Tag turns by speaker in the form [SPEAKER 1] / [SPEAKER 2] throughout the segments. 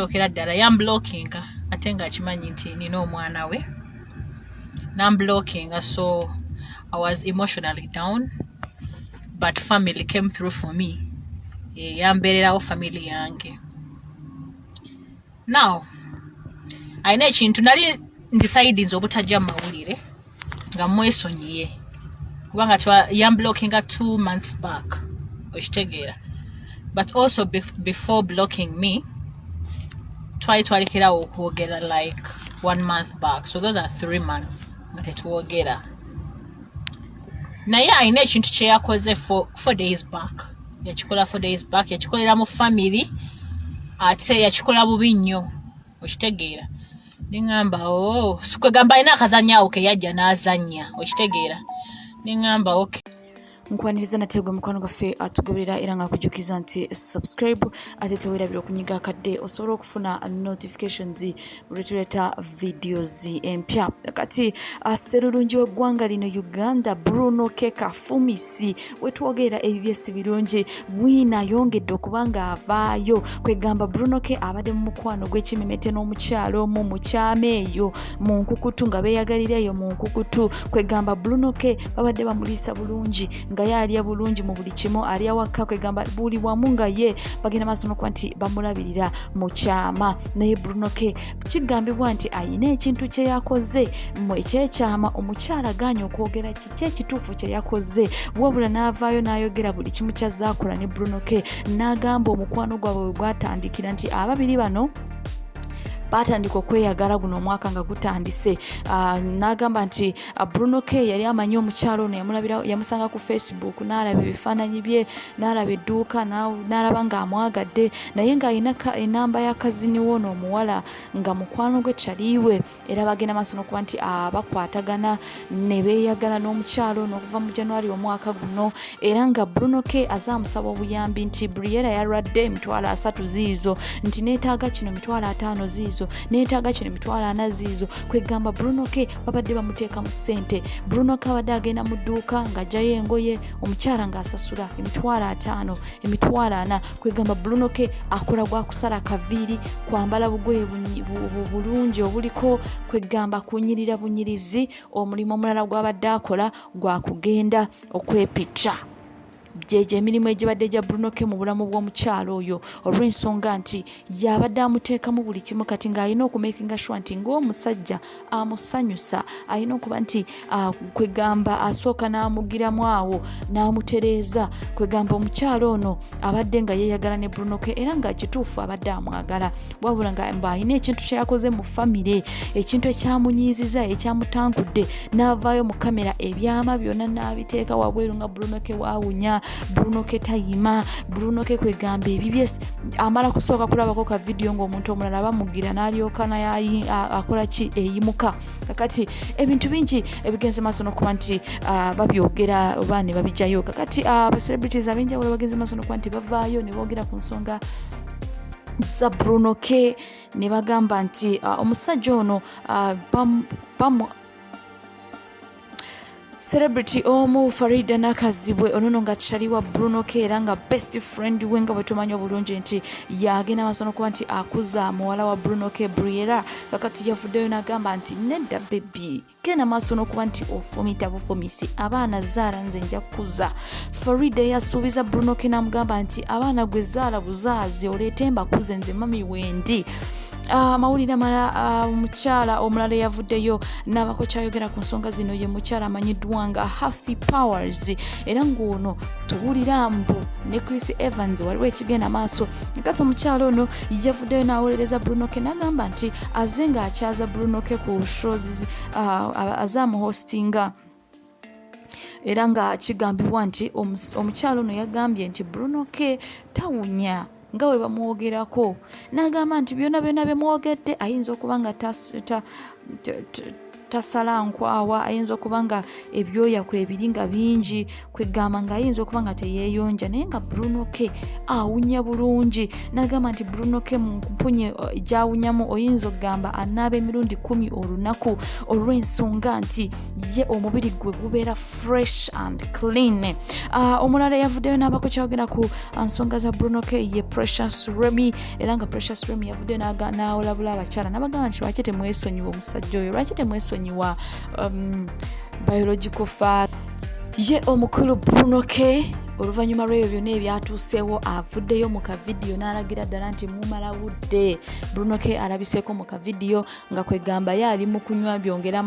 [SPEAKER 1] okera ddala yamblockinga ate nga akimanyi nti nina omwana we namblockinga, so I was emotionally down, but family came through for me. Yambeererawo family yange. Now ayina ekintu nali ndisidinze obutajja mawulire nga mwesonyiye kubanga yamblockinga 2 months back okitegeera, but also before blocking me twalekerawo okwogera like 1 month back, so those are 3 months nga tetuwogera. Naye ayina ekintu kye yakoze 4 days back, yakikola 4 days back, yakikolera mu family ate yakikola bubi nnyo okitegeera. Ningamba sikwegamba ayina akazannyawo ke yajja n'azannya okitegeera. Ningamba okay,
[SPEAKER 2] nkwaniriza nategwe mukwano gaffe atugoberera era nga kujukiza nti subscribe ate tewerabira okunyiga akadde osobola okufuna notifications bwetuleta videos empya. Kati serulungi w'eggwanga lino Uganda, Bruno Kafumisi wetwogerera ebibyesi birungi bwina yongedde okubanga avaayo. Kwegamba Bruno abadde mu mukwano gw'ekimemete n'omukyalo omu mu kyama eyo mu nkukutu nga beeyagalira eyo mu nkukutu. Kwegamba Bruno babadde bamuliisa bulungi nga yalya bulungi mu buli kimu, alya waka. Kwegamba buli wamu nga ye bagenda maaso n'okuba nti bamulabirira mu kyama. Naye Bruno kigambibwa nti ayina ekintu kye yakoze mu ekyekyama. Omukyala aganye okwogera kiki ekituufu kye yakoze, wabula n'avaayo n'ayogera buli kimu kyazaakola ne Bruno n'agamba omukwano gwabwe gwatandikira nti ababiri bano batandika okweyagala guno omwaka nga gutandise. N'agamba nti Bruno yali amanyi omukyalo ono yamulabira, yamusanga ku Facebook, n'alaba ebifaananyi bye, n'alaba edduuka, n'alaba ng'amwagadde, naye ng'alina enamba ya kazini w'ono omuwala nga mukwano gwe kyaliwe, era bagenda maaso n'okuba nti bakwatagana ne beeyagala n'omukyalo ono okuva mu January omwaka guno. Era nga Bruno azaamusaba obuyambi nti Briera yalwadde $30 ziizo, nti neetaaga kino $50 ziizo, neetaaga kino $40 ziizo. Kwegamba Bruno babadde bamuteeka mu ssente. Bruno abadde agenda mu dduuka ng'ajjayo engoye, omukyala ng'asasula $50, $40. Kwegamba Bruno akola gwa kusala kaviiri, kwambala bugoye bulungi obuliko kwegamba kunyirira bunyirizi. Omulimu omulala gw'abadde akola gwa kugenda okwepitra. Jeje emirimu egibadde gya Bruno mu bulamu bw'omukyalo oyo, olw'ensonga nti yabadde amuteekamu buli kimu. Kati ng'alina okumakinga sure nti ng'omusajja amusanyusa, alina okuba nti kwegamba asooka n'amugiramu awo n'amutereeza. Kwegamba omukyalo ono abadde nga yeeyagala ne Bruno era nga kituufu abadde amwagala, wabula nga alina ekintu kye yakoze mu famire, ekintu ekyamunyiiziza, ekyamutankudde, n'avaayo mu kamera ebyama byonna n'abiteeka wabweru nga Bruno waawunya, Bruno tayima, Bruno kwegamba ebibye amala kusooka kulabako ka video ng'omuntu omulala bamugira n'alyoka naye akola ki eyimuka. Kati ebintu bingi ebigenze maaso n'okuba nti babyogera oba ne babijjayo. Kati aba celebrities ab'enjawulo bagenze maaso n'okuba nti bavaayo ne boogera ku nsonga za Bruno ne bagamba nti omusajja ono celebrity omu Faridah Nakazibwe ono nga kyali wa Bruno era nga best friend we nga bwetumanyi obulungi nti yagenda maaso n'okuba nti akuza muwala wa Bruno Briera. Kakati yavuddeyo n'agamba nti nedda baby, genda maaso n'okuba nti ofumita bufumisi, abaana zaala nze nja kukuza. Faridah yasuubiza Bruno n'amugamba nti abaana gwe zaala buzaazi, oleete mbakuze nze mami wendi. Amawulire amala omukyala omulala yavuddeyo n'abako kyayogera ku nsonga zino ye mukyala amanyiddwa nga Happy Powers, era ng'ono tuwulira mbu ne Chris Evans waliwo ekigenda maaso. Kati omukyala ono yavuddeyo n'awolereza Bruno n'agamba nti aze ng'akyaza Bruno ku shows azaamuhostinga, era nga kigambibwa nti omukyala ono yagambye nti Bruno tawunya nga we bamwogerako, n'agamba nti byonna bye mwogedde ayinza okuba nga tasala nkwawa ayinza okuba nga ebyoya kwebiri nga bingi kwegamba nga ayinza okuba nga teyeeyonja naye nga Bruno K awunya bulungi. Nagamba nti Bruno K mu mpunye gyawunyamu oyinza okugamba anaaba emirundi 10 olunaku olw'ensonga nti ye omubiri gwe gubeera fresh and clean. Omulala yavuddeyo n'abako kyawogera ku nsonga za Bruno K ye Precious Remy, era nga Precious Remy yavuddeyo n'awolabula abakyala n'abagamba nti lwaki temwesonyiwa omusajja oyo, lwaki temwesonyiwa biological father. Ye omukulu Bruno K oluvannyuma lw'ebyo byonna ebyatuuseewo avuddeyo mu kavidiyo n'alagira ddala nti mumala budde. Bruno K alabiseeko mu kavidiyo nga kwegamba ye ali mu kunywa bimwongera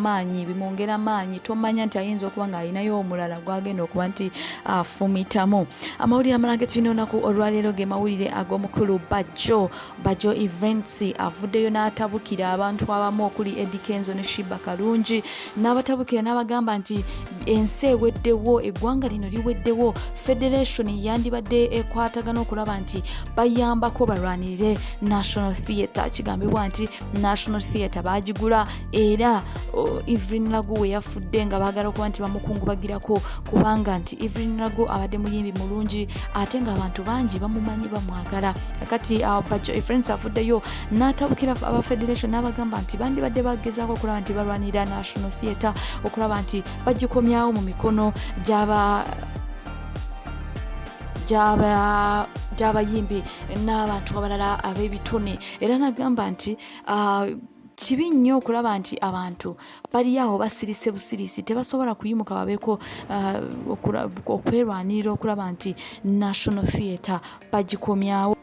[SPEAKER 2] maanyi, tomanya nti ayinza okuba nga alinayo omulala gwagenda okuba nti afumitamu. Amawulire amalala ge tulina olunaku olwaleero ge mawulire ag'omukulu Bajjo Events avuddeyo n'atabukira abantu abamu okuli Eddie Kenzo ne Shiba Kalungi, n'abatabukira n'abagamba nti ensi eweddewo, eggwanga lino liweddewo, Federation yandibadde ekwatagana okulaba nti bayambako balwanirire National Theatre. Kigambibwa nti National Theatre bagigula era Evelyn Lagu we yafudde nga baagala okuba nti bamukungubagirako kubanga nti Evelyn Lagu abadde muyimbi mulungi ate nga abantu bangi bamumanyi bamwagala. Kati Bajjo Events afuddeyo n'atabukira aba Federation n'abagamba nti bandibadde bagezaako okulaba nti balwanirira National Theatre okulaba nti bagikomyawo mu mikono gy'abayimbi n'abantu abalala ab'ebitone. Era nagamba nti kibi nnyo okulaba nti abantu bali awo basirise busirisi tebasobola kuyimuka babeeko okwerwanirira okulaba nti National Theatre bagikomyawo.